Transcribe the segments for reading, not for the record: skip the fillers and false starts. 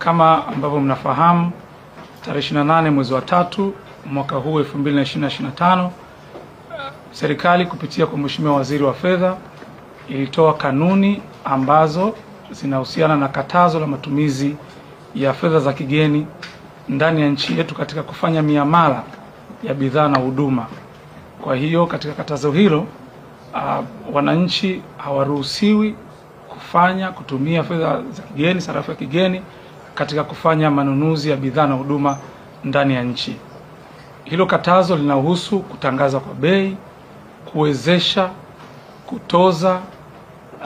Kama ambavyo mnafahamu, tarehe 28 mwezi wa 3 mwaka huu 2025, serikali kupitia kwa Mheshimiwa Waziri wa Fedha ilitoa kanuni ambazo zinahusiana na katazo la matumizi ya fedha za kigeni ndani ya nchi yetu katika kufanya miamala ya bidhaa na huduma. Kwa hiyo katika katazo hilo wananchi hawaruhusiwi kutumia fedha za kigeni, sarafu ya kigeni katika kufanya manunuzi ya bidhaa na huduma ndani ya nchi. Hilo katazo linahusu kutangaza kwa bei, kuwezesha, kutoza,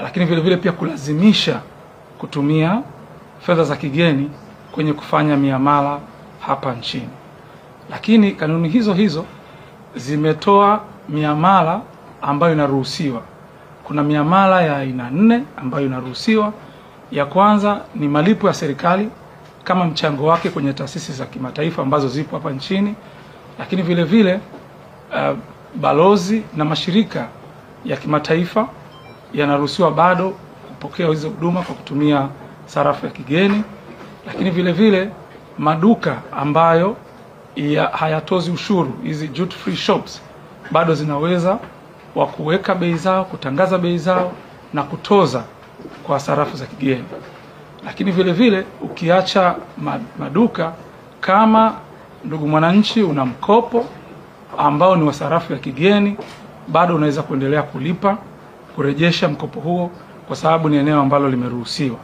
lakini vile vile pia kulazimisha kutumia fedha za kigeni kwenye kufanya miamala hapa nchini. Lakini kanuni hizo zimetoa miamala ambayo inaruhusiwa. Kuna miamala ya aina 4 ambayo inaruhusiwa. Ya kwanza ni malipo ya serikali kama mchango wake kwenye taasisi za kimataifa ambazo zipo hapa nchini, lakini vile vile balozi na mashirika ya kimataifa yanaruhusiwa bado kupokea hizo huduma kwa kutumia sarafu ya kigeni. Lakini vile vile maduka ambayo hayatozi ushuru, hizi duty free shops, bado zinaweza kuweka bei zao, kutangaza bei zao na kutoza kwa sarafu za kigeni. Lakini vile vile ukiacha maduka, kama ndugu mwananchi una mkopo ambao ni wa sarafu ya kigeni, bado unaweza kuendelea kurejesha mkopo huo kwa sababu ni eneo ambalo limeruhusiwa.